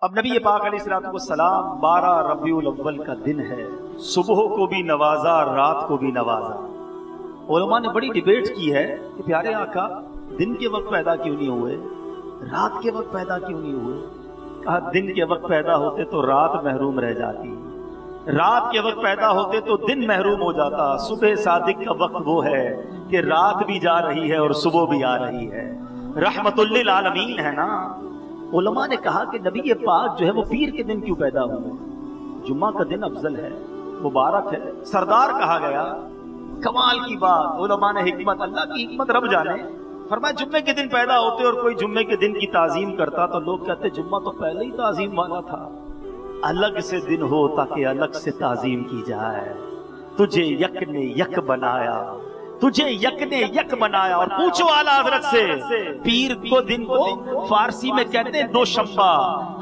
اب نبی پاک علیہ الصلوۃ والسلام 12 ربیع الاول کا دن ہے، صبح کو بھی نوازا، رات کو بھی نوازا۔ علماء نے بڑی ڈیبیٹ کی ہے کہ پیارے آقا دن کے وقت پیدا کیوں نہیں ہوئے، رات کے وقت پیدا کیوں نہیں ہوئے؟ کہا دن کے وقت پیدا ہوتے تو رات محروم رہ جاتی، رات کے وقت پیدا ہوتے تو دن محروم ہو جاتا۔ صبح صادق کا وقت وہ ہے کہ رات بھی جا رہی ہے اور صبح بھی آ رہی ہے، رحمت للعالمین ہے نا۔ علماء نے کہا کہ نبی پاک جو ہے وہ پیر کے دن کیوں پیدا ہوئے؟ جمعہ کا دن افضل ہے، مبارک ہے، سردار کہا گیا۔ کمال کی بات، علماء نے حکمت، اللہ کی حکمت رب جانے، فرمایا جمعے کے دن پیدا ہوتے اور کوئی جمعے کے دن کی تعظیم کرتا تو لوگ کہتے جمعہ تو پہلے ہی تعظیم والا تھا، الگ سے دن ہو تاکہ الگ سے تعظیم کی جائے۔ تجھے یک نے یک بنایا، تجھے یک نے یک بنایا۔ اور پوچھو اعلیٰ حضرت سے، پیر کو دن کو فارسی میں کہتے ہیں دوشنبہ،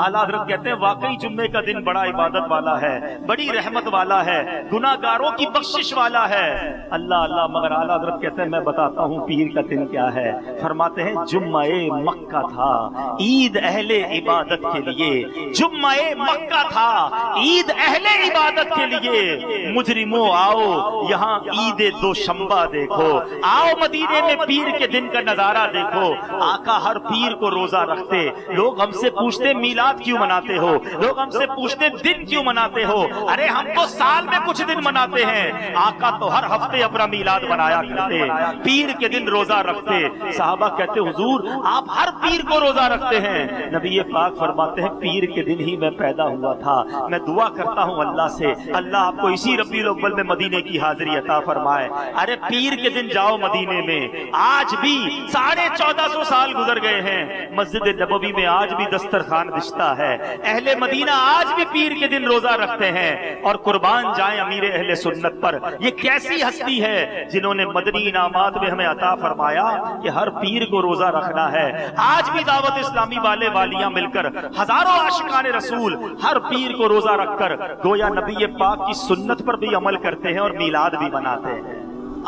اعلیٰ حضرت کہتے ہیں واقعی جمعے کا دن بڑا عبادت والا ہے، بڑی رحمت والا ہے، گناہگاروں کی بخشش والا ہے۔ اللہ اللہ، مگر اعلیٰ حضرت کہتے ہیں میں بتاتا ہوں پیر کا دن کیا ہے۔ فرماتے ہیں جمعہ مکہ تھا عید اہل عبادت کے لیے، جمعہ مکہ تھا عید اہل عبادت کے لیے۔ مجرموں آؤ یہاں عید دوشنبہ دیکھو، آؤ مدینے میں پیر کے دن کا نظارہ دیکھو۔ آقا ہر پیر کو روزہ رکھتے، لوگ ہم سے پوچھتے میلاد کیوں مناتے ہو، لوگ ہم سے پوچھتے دن کیوں مناتے ہو، ارے ہم تو سال میں کچھ دن مناتے ہیں، آقا تو ہر ہفتے اپنا میلاد منایا کرتے، پیر کے دن روزہ رکھتے۔ صحابہ کہتے حضور آپ ہر پیر کو روزہ رکھتے ہیں، نبی پاک فرماتے ہیں پیر کے دن ہی میں پیدا ہوا تھا۔ میں دعا کرتا ہوں اللہ سے، اللہ آپ کو اسی ربیع الاول میں مدینے کی حاضری عطا فرمائے۔ ارے پیر کے دن جاؤ مدینے میں، آج بھی 1450 سال گزر گئے ہیں، مسجد نبوی میں آج بھی دسترخوان بچھتا ہے، اہل مدینہ آج بھی پیر کے دن روزہ رکھتے ہیں۔ اور قربان جائیں امیر اہل سنت پر، یہ کیسی ہستی ہے جنہوں نے مدنی انعامات میں ہمیں عطا فرمایا کہ ہر پیر کو روزہ رکھنا ہے۔ آج بھی دعوت اسلامی والے والیاں مل کر ہزاروں عاشقان رسول ہر پیر کو روزہ رکھ کر گویا نبی پاک کی سنت پر بھی عمل کرتے ہیں اور میلاد بھی مناتے ہیں۔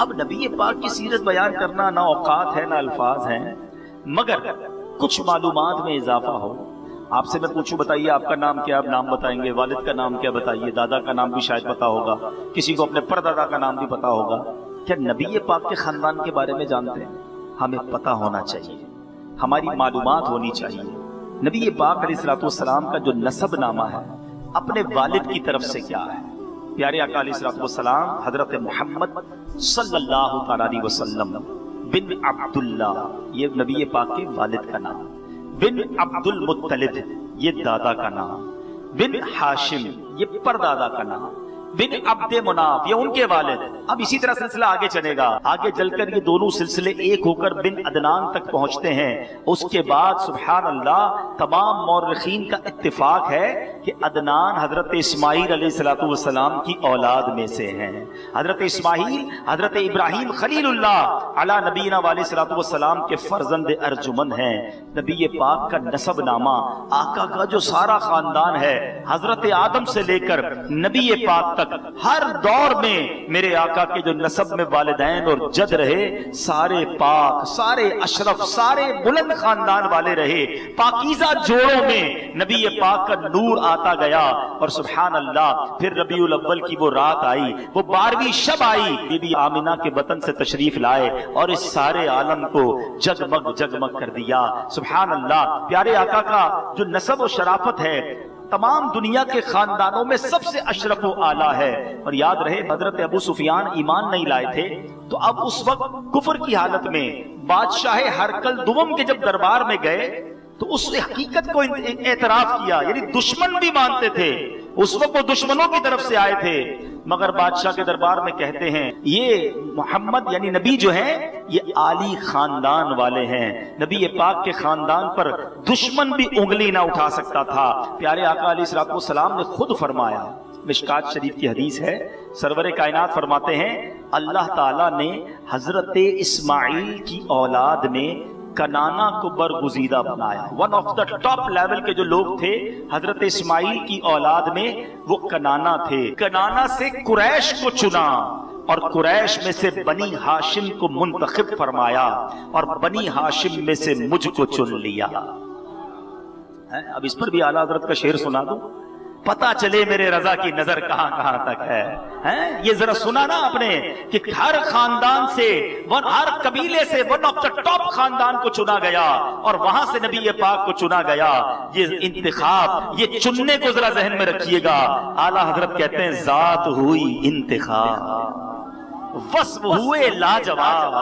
اب نبی پاک کی سیرت بیان کرنا نہ اوقات ہے نہ الفاظ ہیں، مگر کچھ معلومات میں اضافہ ہو۔ آپ سے میں پوچھوں بتائیے آپ کا نام کیا، آپ نام بتائیں گے، والد کا نام کیا بتائیے، دادا کا نام بھی شاید پتا ہوگا، کسی کو اپنے پردادا کا نام بھی پتا ہوگا۔ کیا نبی پاک کے خاندان کے بارے میں جانتے ہیں؟ ہمیں پتا ہونا چاہیے، ہماری معلومات ہونی چاہیے۔ نبی پاک علیہ الصلوۃ والسلام کا جو نسب نامہ ہے اپنے والد کی طرف سے کیا ہے؟ پیارے آقا علیہ الصلوۃ والسلام حضرت محمد صلی اللہ تعالی علیہ وسلم بن عبداللہ، یہ نبی پاک کے والد کا نام، بن عبد المطلب یہ دادا کا نام، بن ہاشم یہ پردادا کا نام، بن عبد مناف یہ ان کے والد۔ اب اسی طرح سلسلہ آگے چلے گا، آگے چل کر یہ دونوں سلسلے ایک ہو کر بن عدنان تک پہنچتے ہیں۔ اس کے بعد سبحان اللہ تمام مورخین کا اتفاق ہے کہ عدنان حضرت اسماعیل علیہ الصلوۃ والسلام کی اولاد میں سے ہیں۔ حضرت اسماعیل حضرت ابراہیم خلیل اللہ علی نبینا علیہ الصلوۃ والسلام کے فرزند ارجمند ہیں۔ نبی پاک کا نسب نامہ، آقا کا جو سارا خاندان ہے حضرت آدم سے لے کر نبی پاک تک ہر دور میں میرے آقا کے جو نسب میں والدین اور جد رہے سارے پاک، سارے اشرف، سارے بلند خاندان والے رہے۔ پاکیزہ جوڑوں میں نبی پاک کا نور آتا گیا۔ اور سبحان اللہ پھر ربیع الاول کی وہ رات آئی، وہ 12ویں شب آئی، بی بی آمنہ کے وطن سے تشریف لائے اور اس سارے عالم کو جگمگ جگمگ کر دیا۔ سبحان اللہ پیارے آقا کا جو نسب و شرافت ہے تمام دنیا کے خاندانوں میں سب سے اشرف و اعلیٰ ہے۔ اور یاد رہے حضرت ابو سفیان ایمان نہیں لائے تھے تو اب اس وقت کفر کی حالت میں بادشاہ ہرقل دوم کے جب دربار میں گئے تو اس حقیقت کو اعتراف کیا، یعنی دشمن بھی مانتے تھے، اس وقت وہ دشمنوں کی طرف سے آئے تھے، مگر بادشاہ کے دربار میں کہتے ہیں یہ محمد یعنی نبی جو ہیں یہ عالی خاندان والے ہیں، نبی پاک کے خاندان پر دشمن بھی انگلی نہ اٹھا سکتا تھا۔ پیارے آقا علیہ الصلوۃ والسلام نے خود فرمایا، مشکات شریف کی حدیث ہے، سرور کائنات فرماتے ہیں اللہ تعالیٰ نے حضرت اسماعیل کی اولاد میں کنانا کو برگزیدہ بنایا۔ One of the top level کے جو لوگ تھے حضرت اسماعیل کی اولاد میں وہ کنانا تھے۔ کنانا سے قریش کو چنا اور قریش میں سے بنی ہاشم کو منتخب فرمایا اور بنی ہاشم میں سے مجھ کو چن لیا۔ اب اس پر بھی اعلیٰ حضرت کا شعر سنا دوں، پتا چلے میرے رضا کی نظر کہاں کہاں تک ہے۔ یہ ذرا سنا نا آپ نے کہ ہر خاندان سے، ہر قبیلے سے ون آف دا ٹاپ خاندان کو چنا گیا اور وہاں سے نبی پاک کو چنا گیا۔ یہ انتخاب، یہ چننے کو ذرا ذہن میں رکھیے گا۔ اعلیٰ حضرت کہتے ہیں ذات ہوئی انتخاب، وصف ہوئے لاجواب،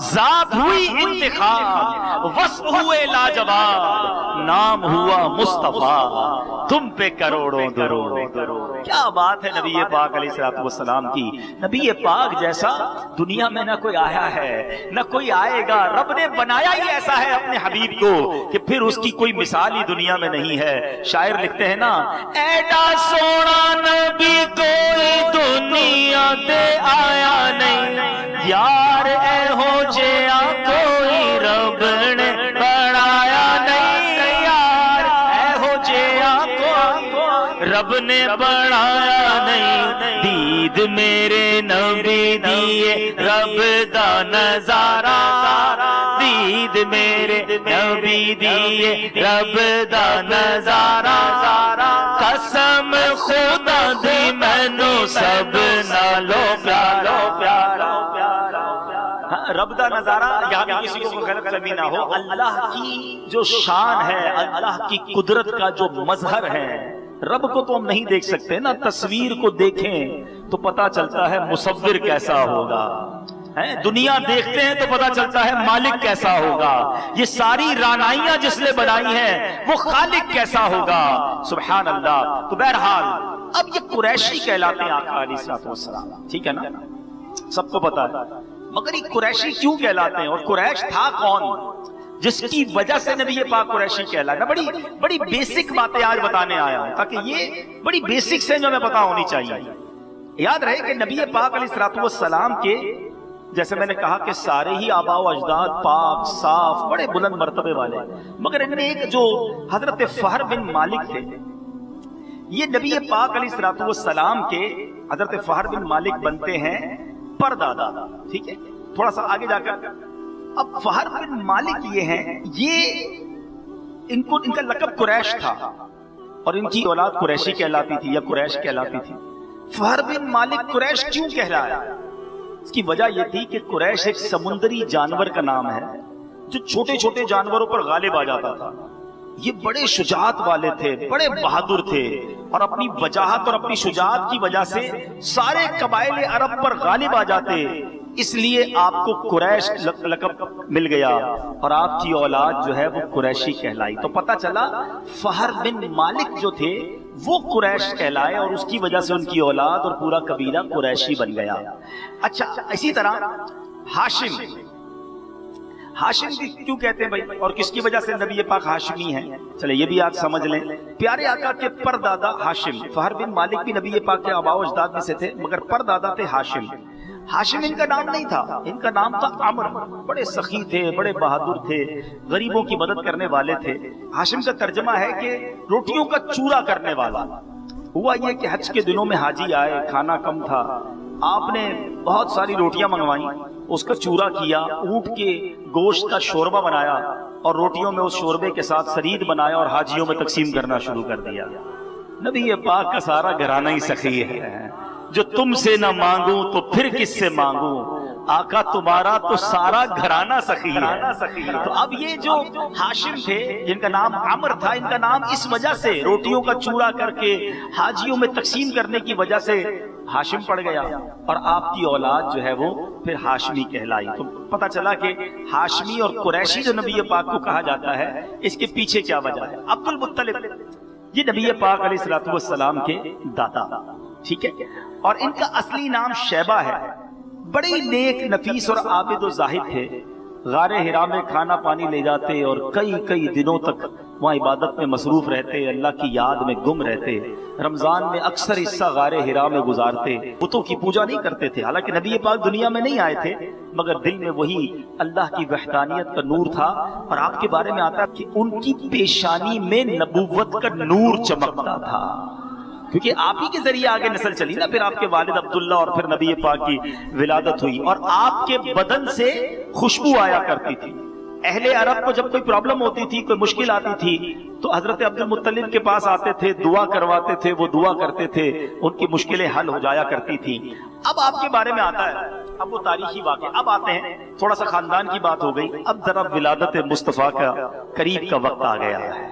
ذات ہوئی انتخاب، وصف ہوئے لاجواب، نام ہوا مصطفیٰ، تم پہ کروڑوں درود۔ کیا بات ہے نبی پاک علیہ الصلوۃ والسلام کی۔ نبی پاک جیسا دنیا میں نہ کوئی آیا ہے نہ کوئی آئے گا، رب نے بنایا ہی ایسا ہے اپنے حبیب کو کہ پھر اس کی کوئی مثال ہی دنیا میں نہیں ہے۔ شاعر لکھتے ہیں نا، ایڈا سونا نبی کوئی دنیا دے آیا نہیں، یار اے ہو جیا کوئی رب نے بنایا نہیں، یار اے ہو جیا کوئی رب نے بنایا نہیں، دید میرے نبی دیے رب دا نظارہ، دید میرے نبی دیے رب دا نظارہ، قسم خدا دی مینو سب نالو پیارا پیارا۔ رب دا نظارہ یہاں بھی کسی کو غلط فہمی نہ ہو، اللہ کی جو شان ہے، اللہ کی قدرت کا جو مظہر ہے، رب کو تو ہم نہیں دیکھ سکتے نا، تصویر کو دیکھیں تو پتا چلتا ہے مصور کیسا ہوگا، دنیا دیکھتے ہیں تو پتا چلتا ہے مالک کیسا ہوگا، یہ ساری رانائیاں جس نے بنائی ہیں وہ خالق کیسا ہوگا، سبحان اللہ۔ تو بہرحال اب یہ قریشی کہلاتے ہیں آقا علیہ الصلوۃ والسلام، ٹھیک ہے نا، سب کو پتا ہے، مگر یہ قریشی کیوں کہلاتے ہیں اور قریش تھا کون جس کی وجہ سے نبی پاک قریشی کہلایا؟ بڑی بیسک باتیں آج بتانے آیا ہوں تاکہ یہ بڑی بیسکس ہیں جو ہمیں پتا ہونی چاہیے۔ یاد رہے کہ نبی پاک علیہ الصلوۃ والسلام کے جیسے میں نے کہا کہ سارے ہی آباء و اجداد پاک صاف بڑے بلند مرتبے والے، مگر ان میں ایک جو حضرت فہر بن مالک تھے، یہ نبی پاک علیہ الصلوۃ والسلام کے حضرت فہر بن مالک بنتے ہیں پردادا، ٹھیک ہے، تھوڑا سا آگے جا کر اب فہر بن مالک یہ ہیں، یہ ان کا لقب قریش تھا اور ان کی اولاد قریشی کہلاتی تھی یا قریش کہلاتی تھی۔ فہر بن مالک قریش کیوں کہلایا؟ اس کی وجہ یہ تھی کہ قریش ایک سمندری جانور کا نام ہے جو چھوٹے چھوٹے جانوروں پر غالب آ جاتا تھا۔ یہ بڑے شجاعت والے تھے، بڑے بہادر تھے اور اپنی وجاہت اور اپنی شجاعت کی وجہ سے سارے قبائل عرب پر غالب آ جاتے، اس لیے آپ کو قریش لقب مل گیا اور آپ کی اولاد جو ہے وہ قریشی کہلائی۔ تو پتہ چلا فہر بن مالک جو تھے وہ قریش کہلائے اور اس کی وجہ سے ان کی اولاد اور پورا قبیلہ قریشی بن گیا۔ اچھا، اسی طرح ہاشم بھی کیوں کہتے ہیں بھائی اور کس کی وجہ سے نبی پاک ہاشمی ہیں؟ چلے یہ بھی آج سمجھ لیں۔ پیارے آقا کے پردادا ہاشم، فہر بن مالک بھی نبی پاک کے آباء و اجداد میں سے تھے مگر پردادا تھے ہاشم۔ ہاشم ان کا نام نہیں تھا، ان کا نام تھا عمر، بڑے سخی تھے، بڑے بہادر تھے، غریبوں کی مدد کرنے والے تھے۔ ہاشم کا ترجمہ ہے کہ روٹیوں کا چورا کرنے والا۔ ہوا یہ کہ حج کے دنوں میں حاجی آئے، کھانا کم تھا، آپ نے بہت ساری روٹیاں منگوائیں، اس کا چورا کیا، اونٹ کے گوشت کا شوربہ بنایا اور روٹیوں میں اس شوربے کے ساتھ سرید بنایا اور حاجیوں میں تقسیم کرنا شروع کر دیا۔ نبی پاک کا سارا گھرانہ ہی سخی ہے، جو تم سے نہ مانگوں تو پھر کس سے مانگوں، آقا تمہارا تو سارا گھرانہ سخی ہے۔ تو اب یہ جو ہاشم تھے جن کا نام عمر تھا، ان کا نام اس وجہ سے روٹیوں کا چورا کر کے حاجیوں میں تقسیم کرنے کی وجہ سے ہاشم پڑ گیا اور آپ کی اولاد جو ہے وہ پھر ہاشمی کہلائی۔ تو پتہ چلا کہ ہاشمی اور قریشی جو نبی پاک کو کہا جاتا ہے اس کے پیچھے کیا وجہ ہے۔ عبد المطلب یہ نبی پاک علیہ الصلوۃ والسلام کے دادا، ٹھیک ہے، اور ان کا اصلی نام شیبہ ہے۔ بڑے نیک، نفیس اور عابد و زاہد تھے، غار حرا میں کھانا پانی لے جاتے اور کئی دنوں تک وہاں عبادت میں مصروف رہتے، اللہ کی یاد میں گم رہتے، رمضان میں اکثر حصہ غار حرا میں گزارتے، بتوں کی پوجا نہیں کرتے تھے، حالانکہ نبی پاک دنیا میں نہیں آئے تھے مگر دل میں وہی اللہ کی وحدانیت کا نور تھا۔ اور آپ کے بارے میں آتا ہے کہ ان کی پیشانی میں نبوت کا نور چمکتا تھا، کیونکہ آپ ہی کے ذریعے آگے نسل چلی نا، پھر آپ کے والد عبداللہ اور پھر نبی پاک کی ولادت ہوئی اور آپ کے بدن سے خوشبو آیا کرتی تھی۔ اہل عرب کو جب کوئی پرابلم ہوتی تھی، کوئی مشکل آتی تھی تو حضرت عبد المطلب کے پاس آتے تھے، دعا کرواتے تھے، وہ دعا کرتے تھے، ان کی مشکلیں حل ہو جایا کرتی تھی۔ اب آپ کے بارے میں آتا ہے، اب وہ تاریخی واقعہ، اب آتے ہیں، تھوڑا سا خاندان کی بات ہو گئی، اب ذرا ولادت مصطفیٰ کا قریب کا وقت آ گیا ہے۔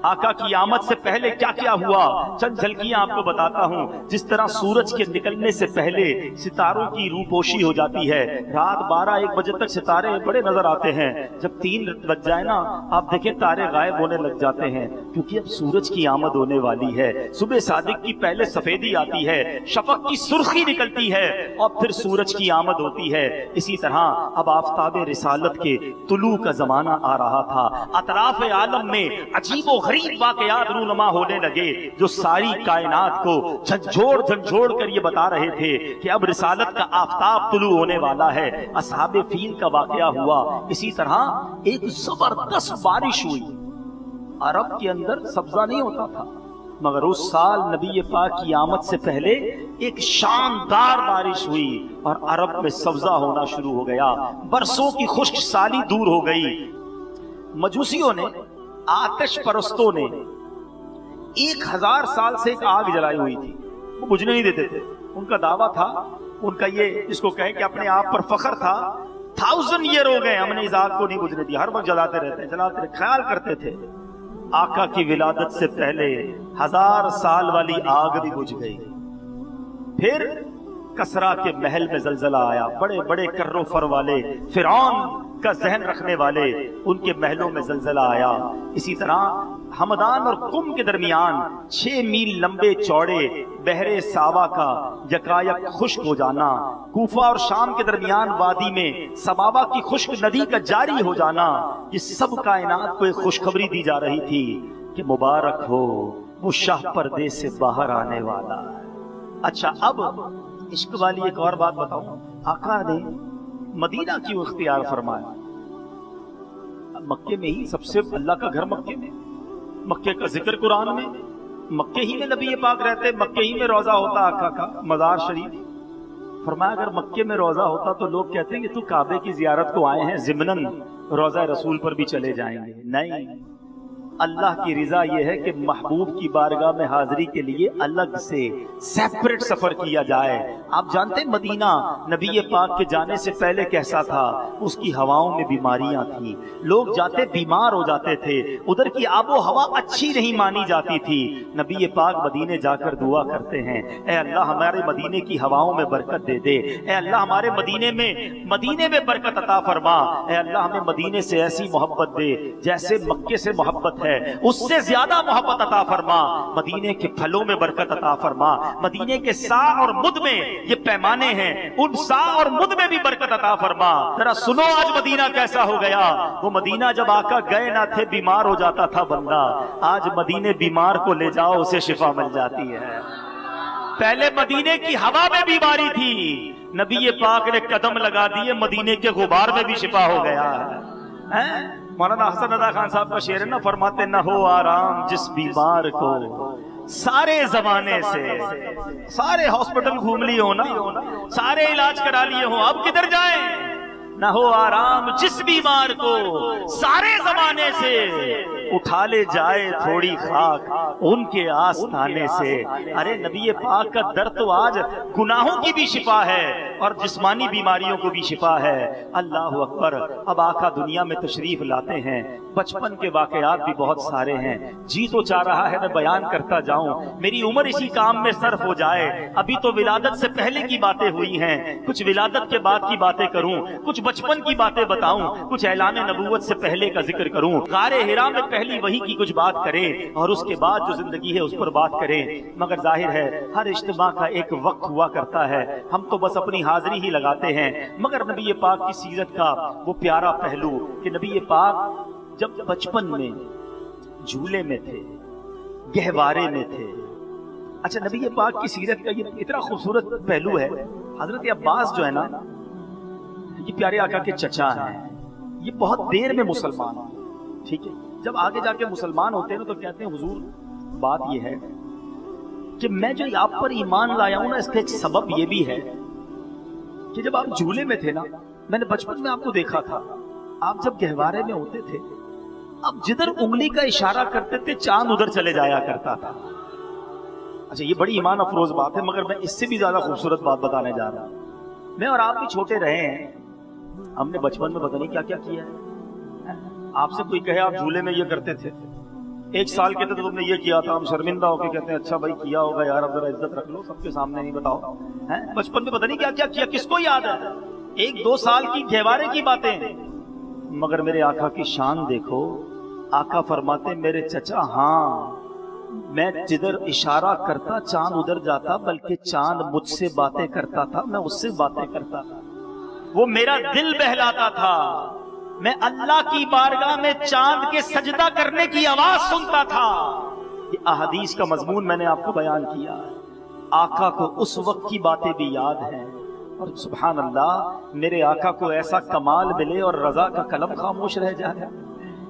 آقا کی آمد سے پہلے کیا کیا ہوا، چند جھلکیاں آپ کو بتاتا ہوں۔ جس طرح سورج کے نکلنے سے پہلے ستاروں کی روپوشی ہو جاتی ہے، رات 12-1 بجے تک ستارے بڑے نظر آتے ہیں، جب 3 بج جائے نا آپ دیکھیں تارے غائب ہونے لگ جاتے ہیں، کیونکہ اب سورج کی آمد ہونے والی ہے۔ صبح صادق کی پہلے سفیدی آتی ہے، شفق کی سرخی نکلتی ہے اور پھر سورج کی آمد ہوتی ہے۔ اسی طرح اب آفتاب رسالت کے طلوع کا زمانہ آ رہا تھا، اطراف عالم میں عجیب و غریب واقعات رونما ہونے لگے جو ساری کائنات کو جھنجھوڑ کر یہ بتا رہے تھے کہ اب رسالت کا آفتاب طلوع ہونے والا ہے۔ اصحاب فیل کا واقعہ ہوا، اسی طرح ایک زبردست بارش ہوئی۔ عرب کے اندر سبزہ نہیں ہوتا تھا، مگر اس سال نبی پاک کی آمد سے پہلے ایک شاندار بارش ہوئی اور عرب میں سبزہ ہونا شروع ہو گیا، برسوں کی خشک سالی دور ہو گئی۔ مجوسیوں نے، آتش پرستوں نے 1000 سال سے ایک آگ جلائی ہوئی تھی، وہ بجھنے نہیں دیتے تھے۔ ان کا دعویٰ تھا، ان کا یہ جس کو کہیں کہ اپنے آپ پر فخر تھا، 1000 ایئر ہو گئے ہم نے اس آگ کو نہیں بجھنے دیا، ہر وقت جلاتے رہتے، خیال کرتے تھے۔ آقا کی ولادت سے پہلے 1000 سال والی آگ بھی بجھ گئی۔ پھر کسرا کے محل میں زلزلہ آیا، بڑے بڑے کرو فر والے فرعون کا ذہن رکھنے والے ان کے محلوں میں زلزلہ آیا۔ اسی طرح ہمدان اور قم کے درمیان 6 میل لمبے چوڑے بحر ساوا کا یکایک خشک ہو جانا، کوفہ اور شام کے درمیان وادی میں سبابہ کی خشک ندی کا جاری ہو جانا، یہ سب کائنات کو ایک خوشخبری دی جا رہی تھی کہ مبارک ہو وہ شاہ پردے سے باہر آنے والا۔ اچھا، اب عشق والی ایک اور بات بتاؤں، آقا نے مدینہ کیوں اختیار فرمایا؟ مکے میں ہی سب سے، اللہ کا گھر مکے میں، مکے کا ذکر قرآن میں، مکے ہی میں نبی پاک رہتے، مکے ہی میں روزہ ہوتا آقا کا مزار شریف۔ فرمایا اگر مکے میں روزہ ہوتا تو لوگ کہتے ہیں کہ تو کعبے کی زیارت کو آئے ہیں، ضمناً روزہ رسول پر بھی چلے جائیں گے۔ نہیں، اللہ کی رضا یہ ہے کہ محبوب کی بارگاہ میں حاضری کے لیے الگ سے سیپریٹ سفر کیا جائے۔ آپ جانتے ہیں مدینہ نبی پاک کے جانے سے پہلے کیسا تھا؟ اس کی ہواؤں میں بیماریاں تھیں، لوگ جاتے بیمار ہو جاتے تھے، ادھر کی آب و ہوا اچھی نہیں مانی جاتی تھی۔ نبی پاک مدینے جا کر دعا کرتے ہیں، اے اللہ ہمارے مدینے کی ہواؤں میں برکت دے دے، اے اللہ ہمارے مدینے میں برکت عطا فرما، اے اللہ ہمیں مدینے سے ایسی محبت دے جیسے مکے سے محبت ہے، اس سے زیادہ محبت عطا فرما، مدینے کے پھلوں میں برکت عطا فرما، مدینے کے سا اور مد میں یہ پیمانے ہیں، ان سا اور مد میں بھی برکت عطا فرما۔ ذرا سنو آج مدینہ کیسا ہو گیا۔ وہ مدینہ جب آقا گئے نہ تھے بیمار ہو جاتا تھا بندہ، آج مدینے بیمار کو لے جاؤ اسے شفا مل جاتی ہے۔ پہلے مدینے کی ہوا میں بیماری تھی، نبی پاک نے قدم لگا دیے، مدینے کے غبار میں بھی شفا ہو گیا ہے۔ مولانا حسن رضا خان صاحب کا شعر ہے نا، فرماتے نہ ہو آرام جس بیمار کو سارے زمانے سے، سارے ہاسپٹل گھوم لیے ہو نا، سارے علاج کرا لیے ہوں، اب کدھر جائیں؟ نہ ہو آرام جس بیمار کو سارے زمانے سے، اٹھا لے جائے تھوڑی خاک ان کے آستانے سے۔ ارے نبی پاک کا در تو آج گناہوں کی بھی شفا ہے اور جسمانی بیماریوں کو بھی شفا ہے۔ اللہ اکبر۔ اب آقا دنیا میں تشریف لاتے ہیں، بچپن کے واقعات بھی بہت سارے ہیں، جی تو چاہ رہا ہے میں بیان کرتا جاؤں، میری عمر اسی کام میں صرف ہو جائے۔ ابھی تو ولادت سے پہلے کی باتیں ہوئی ہیں، کچھ ولادت کے بعد کی باتیں کروں، کچھ بچپن کی باتیں بتاؤں، کچھ اعلان نبوت سے پہلے کا ذکر کروں، غار حرا میں پہلی وحی کی کچھ بات کریں اور اس کے بعد جو زندگی ہے اس پر بات کریں۔ مگر ظاہر ہے ہر اجتماع کا ایک وقت ہوا کرتا ہے، ہم تو بس اپنی حاضری ہی لگاتے ہیں، مگر نبی پاک کی سیرت کا وہ پیارا پہلو کہ نبی پاک جب بچپن میں جھولے میں تھے، گہوارے میں تھے۔ اچھا، نبی پاک کی سیرت کا یہ اتنا خوبصورت پہلو ہے، حضرت عباس جو ہے نا، یہ پیارے آقا کے چچا ہیں، یہ بہت دیر میں مسلمان ہیں، ٹھیک ہے، جب آگے جا کے مسلمان ہوتے ہیں نا تو کہتے ہیں حضور بات یہ ہے کہ میں جو آپ پر ایمان لایا ہوں نا، اس کا ایک سبب یہ بھی ہے کہ جب آپ جھولے میں تھے نا، میں نے بچپن میں آپ کو دیکھا تھا، آپ جب گہوارے میں ہوتے تھے، اب جدھر انگلی کا اشارہ کرتے تھے چاند ادھر چلے جایا کرتا تھا. اچھا یہ بڑی ایمان افروز بات ہے، مگر میں اس سے بھی زیادہ خوبصورت بات بتانے جا رہا ہوں. میں اور آپ بھی چھوٹے رہے ہیں، ہم نے بچپن میں پتہ نہیں کیا کیا کیا ہے. آپ سے کوئی کہے آپ جھولے میں یہ کرتے تھے، 1 سال کے تھے تو تم نے یہ کیا تھا، ہم شرمندہ ہو کے کہتے ہیں اچھا بھائی کیا ہوگا یار، اب ذرا عزت رکھ لو، سب کے سامنے نہیں بتاؤ. بچپن میں پتہ نہیں کیا کیا کیا، کس کو یاد ہے؟ 1-2 سال کی گہوارے کی باتیں. مگر میرے آقا کی شان دیکھو. آقا فرماتے میرے چچا ہاں میں جدھر اشارہ کرتا چاند ادھر جاتا، بلکہ چاند مجھ سے باتیں کرتا تھا، میں اس سے باتیں کرتا تھا. وہ میرا دل بہلاتا تھا. میں اللہ کی بارگاہ میں چاند کے سجدہ کرنے کی آواز سنتا تھا. یہ احادیث کا مضمون میں نے آپ کو بیان کیا. آقا کو اس وقت کی باتیں بھی یاد ہیں. اور سبحان اللہ میرے آقا کو ایسا کمال ملے اور رضا کا قلم خاموش رہ جائے،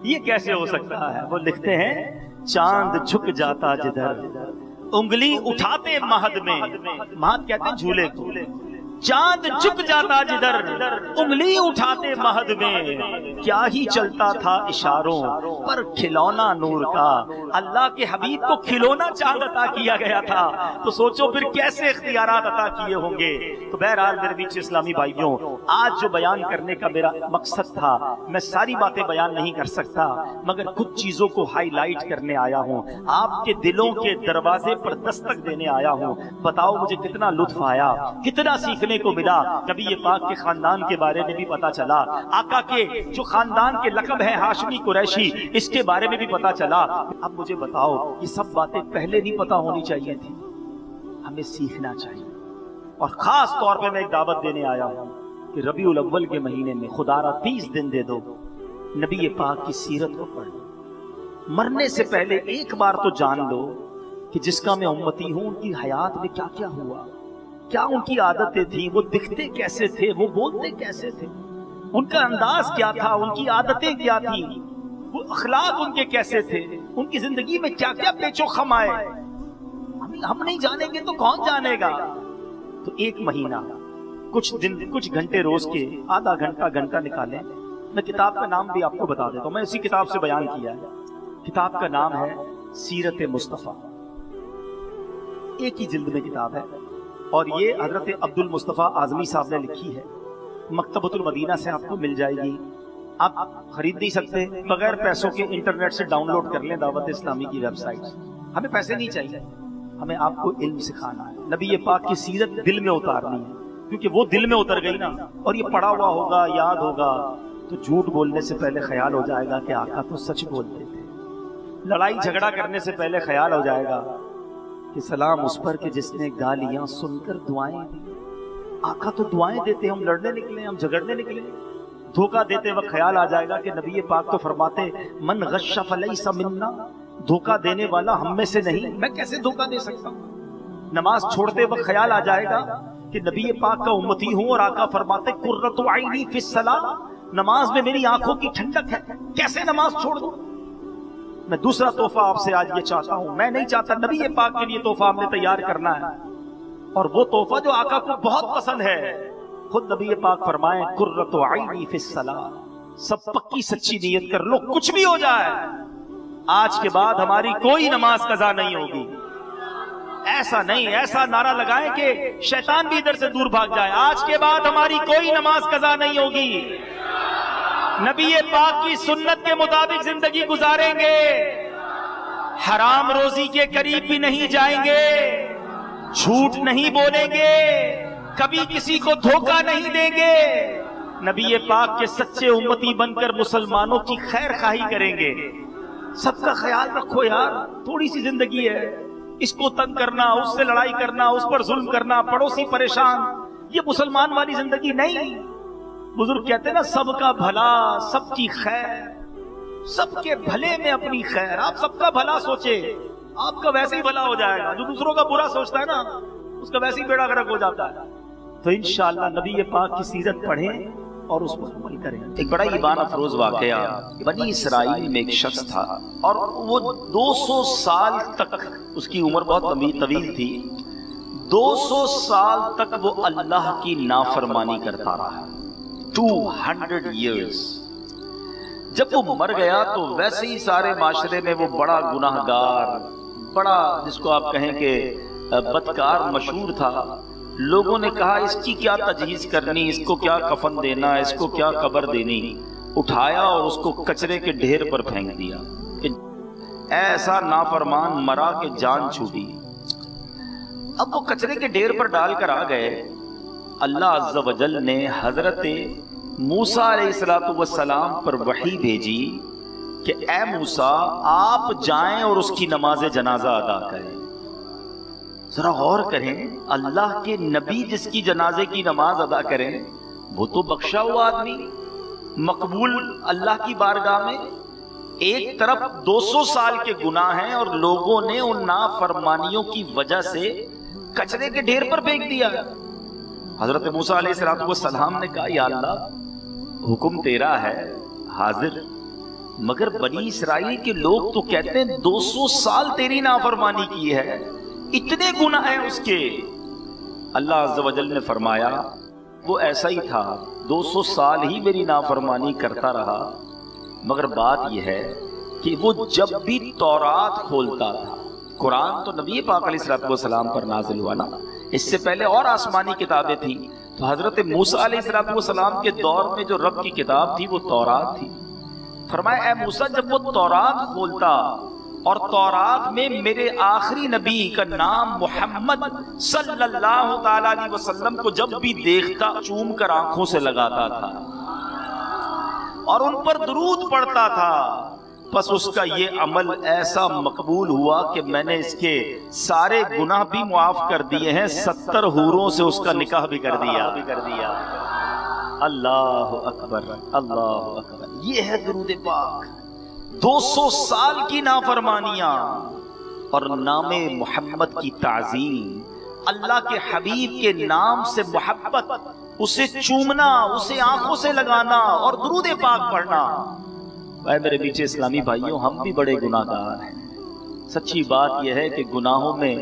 یہ کیسے ہو سکتا ہے؟ وہ لکھتے ہیں چاند جھک جاتا جدھر انگلی اٹھاتے مہد میں، مہد کہتے ہیں جھولے کو، چاند جھک جاتا جدھر انگلی اٹھاتے مہد میں. کیا ہی چلتا تھا اشاروں پر کھلونا نور کا. اللہ کے حبیب کو کھلونا چاند عطا کیا گیا تھا، تو سوچو پھر کیسے اختیارات عطا کیے ہوں گے. تو بہرحال میرے بیچ اسلامی بھائیوں، آج جو بیان کرنے کا میرا مقصد تھا، میں ساری باتیں بیان نہیں کر سکتا، مگر کچھ چیزوں کو ہائی لائٹ کرنے آیا ہوں، آپ کے دلوں کے دروازے پر دستک دینے آیا ہوں. بتاؤ مجھے کتنا لطف آیا، کتنا سیکھنے کو ملا. نبی پاک کے خاندان کے بارے میں بھی پتا چلا، آقا کے جو خاندان کے لقب ہے ہاشمی قریشی، اس کے بارے میں بھی پتا چلا. اب مجھے بتاؤ یہ سب باتیں پہلے نہیں پتا ہونی چاہیے تھی؟ ہمیں سیکھنا چاہیے. اور خاص طور پہ میں ایک دعوت دینے آیا ہوں کہ ربیع الاول کے مہینے میں خدا را 30 دن دے دو، نبی پاک کی سیرت کو پڑھ لو. مرنے سے پہلے ایک بار تو جان لو کہ جس کا میں امتی ہوں ان کی حیات میں کیا کیا ہوا، کیا ان کی عادتیں تھیں، وہ دکھتے کیسے تھے، وہ بولتے کیسے تھے، ان کا انداز کیا تھا، ان کی عادتیں کیا تھیں، وہ اخلاق ان کے کیسے تھے، ان کی زندگی میں کیا کیا پیچ و خم آئے. ہم نہیں جانیں گے تو کون جانے گا؟ تو ایک مہینہ کچھ دن کچھ گھنٹے روز کے آدھا گھنٹہ نکالیں. میں کتاب کا نام بھی آپ کو بتا دیتا ہوں، میں اسی کتاب سے بیان کیا ہے. کتاب کا نام ہے سیرت مصطفیٰ، ایک ہی جلد میں کتاب ہے، اور یہ حضرت عبد المصطفیٰ اعظمی صاحب نے لکھی ہے. مکتبۃ المدینہ سے آپ کو مل جائے گی. آپ خرید نہیں سکتے، بغیر پیسوں کے انٹرنیٹ سے ڈاؤن لوڈ کر لیں دعوت اسلامی کی ویب سائٹ. ہمیں پیسے نہیں چاہیے، ہمیں آپ کو علم سکھانا ہے، نبی پاک کی سیرت دل میں اتارنی ہے. کیونکہ وہ دل میں اتر گئی نا، اور یہ پڑھا ہوا ہوگا، یاد ہوگا، تو جھوٹ بولنے سے پہلے خیال ہو جائے گا کہ آقا تو سچ بولتے تھے. لڑائی جھگڑا کرنے سے پہلے خیال ہو جائے گا کہ سلام اس پر کہ جس نے گالیاں سن کر دعائیں دی. آقا تو دعائیں دیتے، ہم لڑنے نکلے، ہم جھگڑنے نکلے. دھوکہ دیتے وقت خیال آ جائے گا کہ نبی پاک تو فرماتے من غش فلیس منا، دھوکہ دینے والا ہم میں سے نہیں، میں کیسے دھوکہ دے سکتا ہوں. نماز چھوڑتے وقت خیال آ جائے گا کہ نبی پاک کا امتی ہوں، اور آقا فرماتے قرۃ عینی فی الصلاۃ، نماز میں میری آنکھوں کی ٹھنڈک ہے، کیسے نماز چھوڑ دوں. میں دوسرا تحفہ آپ سے آج یہ چاہتا ہوں، میں نہیں چاہتا، نبی پاک کے لیے تحفہ ہم نے تیار کرنا ہے، اور وہ تحفہ جو آقا کو بہت پسند ہے. خود نبی پاک فرمائیں قرۃ عینی فی الصلاۃ، سب پکی سچی نیت کر لو، کچھ بھی ہو جائے آج کے بعد ہماری کوئی نماز قضا نہیں ہوگی. ایسا نہیں، ایسا نعرہ لگائیں کہ شیطان بھی ادھر سے دور بھاگ جائے. آج کے بعد ہماری کوئی نماز قضا نہیں ہوگی، نبی پاک کی سنت کے مطابق زندگی گزاریں گے، حرام روزی کے قریب بھی نہیں جائیں گے، جھوٹ نہیں بولیں گے، کبھی کسی کو دھوکہ نہیں دیں گے، نبی پاک کے سچے امتی بن کر مسلمانوں کی خیر خواہی کریں گے. سب کا خیال رکھو یار، تھوڑی سی زندگی ہے، اس کو تنگ کرنا، اس سے لڑائی کرنا، اس پر ظلم کرنا، پڑوسی پریشان، یہ مسلمان والی زندگی نہیں. بزرگ کہتے ہیں نا سب کا بھلا سب کی خیر، سب کے بھلے میں اپنی خیر. آپ سب کا بھلا سوچے، آپ کا ویسے ہی بھلا ہو جائے گا. جو دوسروں کا برا سوچتا ہے نا اس کا ویسے ہی بیڑا غرق ہو جاتا ہے. تو انشاءاللہ نبی پاک کی سیرت پڑھیں اور اس پر عمل کریں. ایک بڑا ایمان افروز واقعہ، بنی اسرائیل میں ایک شخص تھا اور وہ 200 سال تک، اس کی عمر بہت طویل تھی، 200 سال تک وہ اللہ کی نافرمانی کرتا رہا. 200 years جب وہ مر گیا تو ویسے ہی سارے معاشرے میں وہ بڑا گناہگار، بڑا جس کو آپ کہیں کہ بدکار مشہور تھا. لوگوں نے کہا اس کی کیا تجہیز کرنی، اس کو کیا کفن دینا، اس کو کیا قبر دینی. اٹھایا اور اس کو کچرے کے ڈھیر پر پھینک دیا کہ ایسا نافرمان مرا کہ جان چھوٹی. اب وہ کچرے کے ڈھیر پر ڈال کر آ گئے. اللہ عز و جل نے حضرت موسیٰ علیہ السلام پر وحی بھیجی کہ اے موسیٰ آپ جائیں اور اس کی نماز جنازہ ادا کریں. ذرا غور کریں، اللہ کے نبی جس کی جنازے کی نماز ادا کریں، وہ تو بخشا ہوا آدمی، مقبول اللہ کی بارگاہ میں. ایک طرف 200 سال کے گناہ ہیں اور لوگوں نے ان نافرمانیوں کی وجہ سے کچرے کے ڈھیر پر پھینک دیا. حضرت موسیٰ علیہ السلام نے کہا یا اللہ حکم تیرا ہے حاضر، مگر بنی اسرائیل کے لوگ تو کہتے ہیں 200 سال تیری نافرمانی کی ہے، اتنے گناہ ہیں اس کے. اللہ عز و جل نے فرمایا وہ ایسا ہی تھا، 200 سال ہی میری نافرمانی کرتا رہا، مگر بات یہ ہے کہ وہ جب بھی تورات کھولتا تھا، قرآن تو نبی پاک علیہ السلام پر نازل ہوا نا، اس سے پہلے اور آسمانی کتابیں تھیں، تو حضرت موسیٰ علیہ السلام کے دور میں جو رب کی کتاب تھی وہ تورات تھی. فرمایا اے موسیٰ جب وہ تورات کھولتا اور تورات میں میرے آخری نبی کا نام محمد صلی اللہ تعالی علیہ وسلم کو جب بھی دیکھتا چوم کر آنکھوں سے لگاتا تھا اور ان پر درود پڑھتا تھا، بس اس کا یہ عمل ایسا مقبول ہوا کہ میں نے اس کے سارے گناہ بھی معاف کر دیے ہیں، 70 حوروں سے اس کا نکاح بھی کر دیا. اللہ اکبر اللہ اکبر. یہ ہے درود پاک. 200 سال کی نافرمانیاں اور نام محمد کی تعظیم، اللہ کے حبیب کے نام سے محبت، اسے چومنا، اسے آنکھوں سے لگانا اور درود پاک پڑھنا. اے میرے میٹھے اسلامی بھائیوں، ہم بھی بڑے گناہگار ہیں. سچی بات یہ ہے کہ گناہوں میں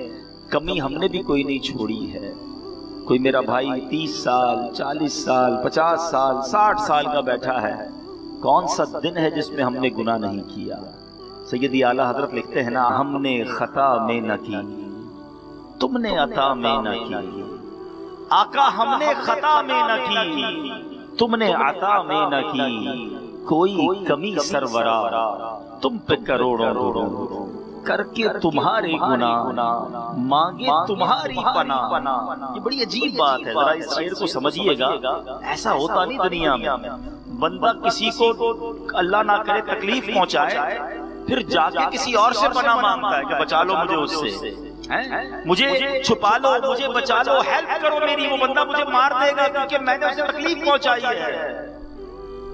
کمی ہم نے بھی کوئی نہیں چھوڑی ہے. کوئی میرا بھائی 30 سال 40 سال 50 سال 60 سال کا بیٹھا ہے، کون سا دن ہے جس میں ہم نے گناہ نہیں کیا؟ سیدی اعلیٰ حضرت لکھتے ہیں نا، ہم نے خطا میں نہ کی تم نے عطا میں نہ کی. آقا ہم نے خطا میں نہ کی تم نے عطا میں نہ کی، کوئی کمی سرورا تم پہ کروڑوں کر کے تمہارے گناہ مانگے تمہاری پناہ. یہ بڑی عجیب بات ہے، ذرا اس شعر کو سمجھیے گا. ایسا ہوتا نہیں دنیا میں، بندہ کسی کو اللہ نہ کرے تکلیف پہنچائے پھر جا کے کسی اور سے پناہ مانگتا ہے کہ بچا لو مجھے اس سے، مجھے چھپا لو، مجھے بچا لو، ہیلپ کرو میری. وہ بندہ مجھے مار دے گا کیونکہ میں نے اسے تکلیف پہنچائی ہے.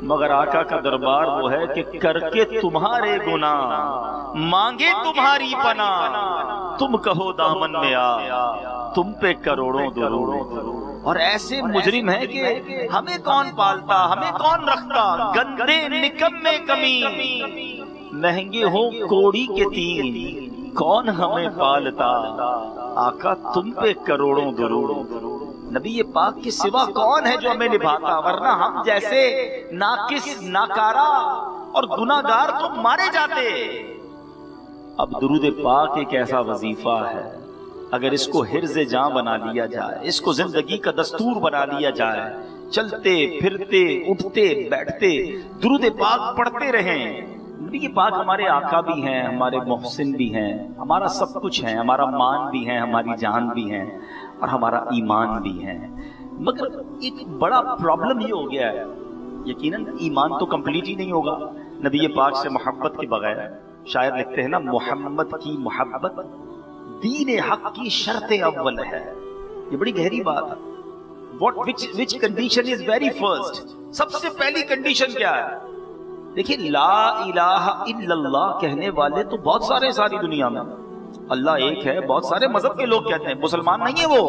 مگر آقا کا دربار وہ ہے کہ کر کے تمہارے گناہ مانگے تمہاری پناہ، تم کہو دامن میں آ تم پہ کروڑوں درود. اور ایسے مجرم ہے کہ ہمیں کون پالتا، ہمیں کون رکھتا، گندے نکمے کمی مہنگے ہوں کوڑی کے تین، کون ہمیں پالتا. آقا تم پہ کروڑوں درود. نبی پاک کے سوا کون ہے جو ہمیں نبھاتا، ورنہ ہم جیسے ناقص ناکارہ اور گناہگار تو مارے جاتے. اب درود پاک ایک ایسا وظیفہ ہے، اگر اس کو حرز جاں بنا لیا جائے، اس کو زندگی کا دستور بنا لیا جائے، چلتے پھرتے اٹھتے بیٹھتے درود پاک پڑھتے رہیں. نبی پاک ہمارے آقا بھی ہیں، ہمارے محسن بھی ہیں، ہمارا سب کچھ ہے، ہمارا مان بھی ہے، ہماری جان بھی ہے اور ہمارا ایمان بھی ہے. مگر ایک بڑا پرابلم یہ ہو گیا ہے، یقیناً ایمان تو کمپلیٹ ہی نہیں ہوگا نبی پاک سے محبت کے بغیر. شاعر لکھتے ہیں نا، محمد کی محبت دین حق کی شرط اول ہے. یہ بڑی گہری بات ہے. which condition is very first؟ سب سے پہلی کنڈیشن کیا ہے؟ دیکھیے، لا الہ الا اللہ کہنے والے تو بہت سارے ساری دنیا میں، اللہ ایک ہے، بہت سارے مذہب کے لوگ کہتے ہیں، مسلمان نہیں ہے وہ.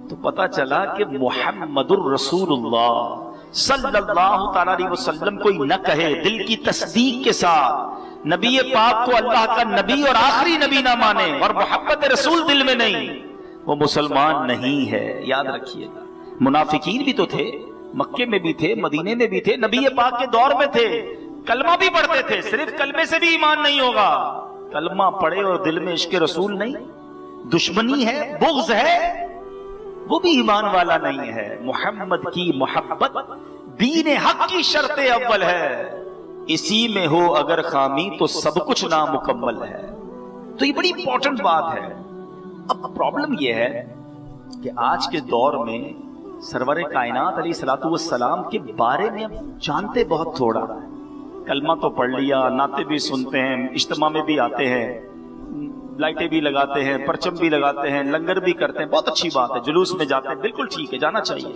تو پتا چلا کہ محمد الرسول اللہ صلی اللہ تعالی علیہ وسلم کوئی نہ کہے دل کی تصدیق کے ساتھ، نبی پاک کو اللہ کا نبی اور آخری نبی نہ مانے اور محبت رسول دل میں نہیں، وہ مسلمان نہیں ہے. یاد رکھیے گا، منافقین بھی تو تھے، مکے میں بھی تھے، مدینے میں بھی تھے، نبی پاک کے دور میں تھے، کلمہ بھی پڑھتے تھے، صرف کلمے سے بھی ایمان نہیں ہوگا، کلمہ پڑھے اور دل میں عشق رسول نہیں، دشمنی ہے، بغض ہے، وہ بھی ایمان والا نہیں ہے۔ محمد کی محبت دین حق کی شرط اول ہے، اسی میں ہو اگر خامی تو سب کچھ نامکمل ہے۔ تو یہ بڑی امپورٹنٹ بات ہے۔ اب پرابلم یہ ہے کہ آج کے دور میں سرور کائنات علیہ الصلوۃ والسلام کے بارے میں جانتے بہت تھوڑا، کلمہ تو پڑھ لیا، نعتیں بھی سنتے ہیں، اجتماع میں بھی آتے ہیں، لائٹیں بھی لگاتے ہیں، پرچم بھی لگاتے ہیں، لنگر بھی کرتے ہیں، بہت اچھی بات ہے، جلوس میں جاتے ہیں، بالکل ٹھیک ہے، جانا چاہیے،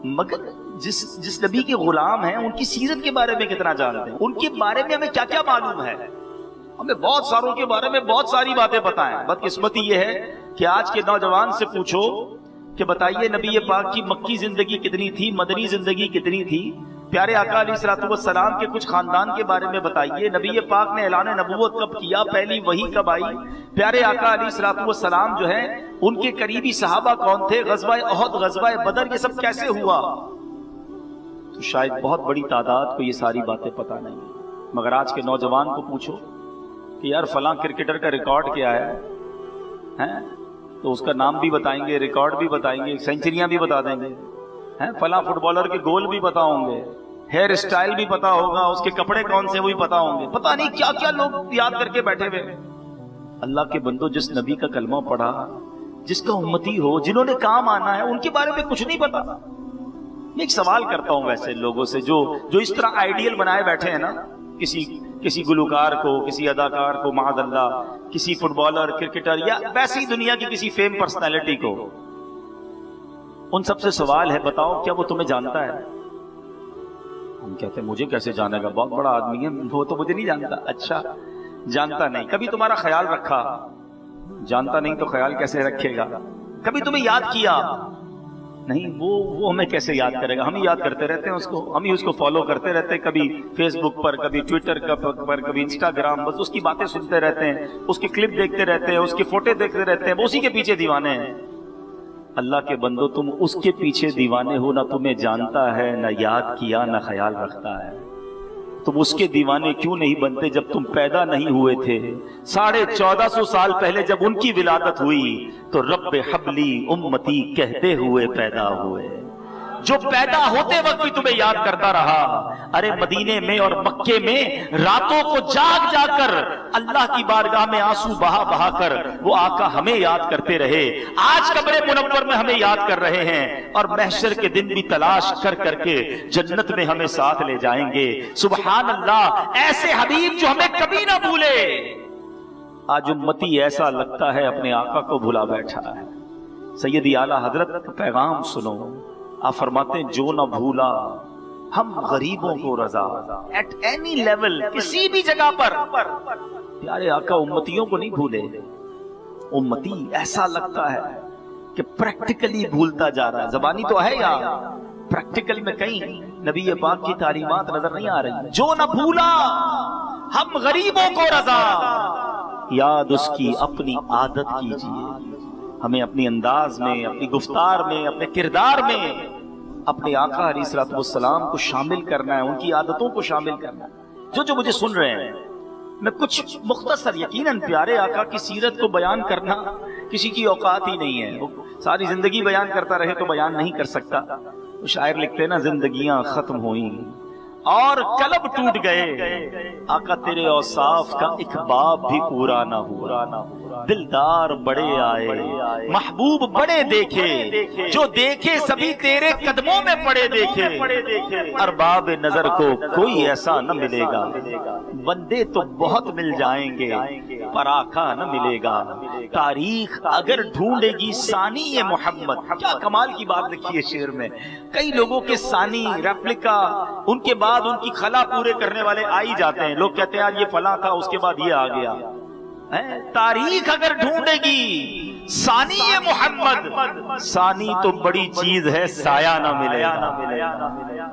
مگر جس نبی کے غلام ہیں ان کی سیرت کے بارے میں کتنا جانتے ہیں، ان کے بارے میں ہمیں کیا کیا معلوم ہے؟ ہمیں بہت ساروں کے بارے میں بہت ساری باتیں پتہ ہیں۔ بدقسمتی یہ ہے کہ آج کے نوجوان سے پوچھو کہ بتائیے نبی پاک کی مکی زندگی کتنی تھی، مدنی زندگی کتنی تھی، پیارے آقا علیہ الصلوۃ والسلام کے کچھ خاندان کے بارے میں بتائیے، نبی پاک نے اعلان نبوت کب کیا، پہلی وحی کب آئی، پیارے آقا علیہ الصلوۃ والسلام جو ہے ان کے قریبی صحابہ کون تھے، غزوہ احد، غزوہ بدر، یہ سب کیسے ہوا؟ تو شاید بہت بڑی تعداد کو یہ ساری باتیں پتہ نہیں، مگر آج کے نوجوان کو پوچھو کہ یار فلاں کرکٹر کا ریکارڈ کیا ہے، تو اس کا نام بھی بتائیں گے، ریکارڈ بھی بتائیں گے، سینچریاں بھی بتا دیں گے، فلاں فٹ بالر کے گول بھی پتا ہوں گے، ہیئر اسٹائل بھی پتا ہوگا، اس کے کپڑے کون سے وہ بھی پتا ہوں گے، پتا نہیں کیا کیا لوگ یاد کر کے بیٹھے ہوئے۔ اللہ کے بندو، جس نبی کا کلمہ پڑھا، جس کا امتی ہو، جنہوں نے کام آنا ہے، ان کے بارے میں کچھ نہیں پتا۔ میں ایک سوال کرتا ہوں ویسے لوگوں سے جو اس طرح آئیڈیل بنائے بیٹھے ہیں نا، کسی گلوکار کو، کسی اداکار کو، معاذ اللہ کسی فٹ بالر، کرکٹر یا ویسی دنیا کی کسی فیم پرسنالٹی کو، ان سب سے سوال ہے، بتاؤ کیا وہ تمہیں جانتا ہے؟ ہم کہتے ہیں مجھے کیسے جانے گا، بہت بڑا آدمی ہے، وہ تو مجھے نہیں جانتا۔ اچھا، جانتا نہیں، کبھی تمہارا خیال رکھا؟ جانتا نہیں تو خیال کیسے رکھے گا؟ کبھی تمہیں یاد کیا؟ نہیں، وہ ہمیں کیسے یاد کرے گا؟ ہم ہی یاد کرتے رہتے ہیں اس کو، ہم ہی اس کو فالو کرتے رہتے ہیں، کبھی فیس بک پر، کبھی ٹویٹر پر، کبھی انسٹاگرام، بس اس کی باتیں سنتے رہتے ہیں، اس کی کلپ دیکھتے رہتے ہیں، اس کی فوٹو دیکھتے رہتے ہیں، اسی کے پیچھے دیوانے ہیں۔ اللہ کے بندو، تم اس کے پیچھے دیوانے ہو، نہ تمہیں جانتا ہے، نہ یاد کیا، نہ خیال رکھتا ہے۔ تم اس کے دیوانے کیوں نہیں بنتے جب تم پیدا نہیں ہوئے تھے؟ 1450 سال پہلے جب ان کی ولادت ہوئی تو رب حبلی امتی کہتے ہوئے پیدا ہوئے، جو پیدا ہوتے وقت بھی تمہیں یاد کرتا رہا۔ ارے مدینے میں اور مکے میں راتوں کو جاگ جاگ کر اللہ کی بارگاہ میں آنسو بہا بہا کر وہ آقا ہمیں یاد کرتے رہے، آج قبر منور میں ہمیں یاد کر رہے ہیں، اور محشر کے دن بھی تلاش کر کر کے جنت میں ہمیں ساتھ لے جائیں گے۔ سبحان اللہ، ایسے حبیب جو ہمیں کبھی نہ بھولے۔ آج امتی ایسا لگتا ہے اپنے آقا کو بھلا بیٹھا ہے۔ سیدی اعلیٰ حضرت کا پیغام سنو، آپ فرماتے ہیں جو نہ بھولا ہم غریبوں کو رضا، ایٹ اینی لیول، کسی بھی جگہ پر پیارے آقا امتیوں کو نہیں بھولے۔ امتی ایسا لگتا ہے کہ پریکٹیکلی بھولتا جا رہا ہے، زبانی تو ہے یا پریکٹیکل میں کہیں نبی پاک کی تعلیمات نظر نہیں آ رہی۔ جو نہ بھولا ہم غریبوں کو رضا، یاد اس کی اپنی عادت کیجیے۔ ہمیں اپنی انداز میں، اپنی گفتار میں، اپنے کردار میں اپنے آقا علیہ الصلوۃ والسلام کو شامل کرنا ہے، ان کی عادتوں کو شامل کرنا ہے۔ جو مجھے سن رہے ہیں، میں کچھ مختصر، یقیناً پیارے آقا کی سیرت کو بیان کرنا کسی کی اوقات ہی نہیں ہے، وہ ساری زندگی بیان کرتا رہے تو بیان نہیں کر سکتا۔ وہ شاعر لکھتے ہیں نا، زندگیاں ختم ہوئیں اور قلب ٹوٹ گئے، آقا تیرے اوصاف کا ایک باب بھی پورا نہ ہوا۔ دلدار بڑے آئے، محبوب بڑے دیکھے، جو دیکھے سبھی تیرے قدموں میں پڑے دیکھے، ارباب نظر کو کوئی ایسا نہ ملے گا، بندے تو بہت مل جائیں گے پر آقا نہ ملے گا۔ تاریخ اگر ڈھونڈے گی ثانی محمد، کیا کمال کی بات لکھی ہے شعر میں، کئی لوگوں کے ثانی، ریپلیکا، ان کے بعد ان کی خلا پورے کرنے والے آ ہی جاتے ہیں، لوگ کہتے ہیں یار یہ فلاں تھا، اس کے بعد یہ آ گیا۔ تاریخ اگر ڈھونڈے گی ثانی محمد، ثانی تو بڑی چیز ہے، سایہ نہ ملے گا۔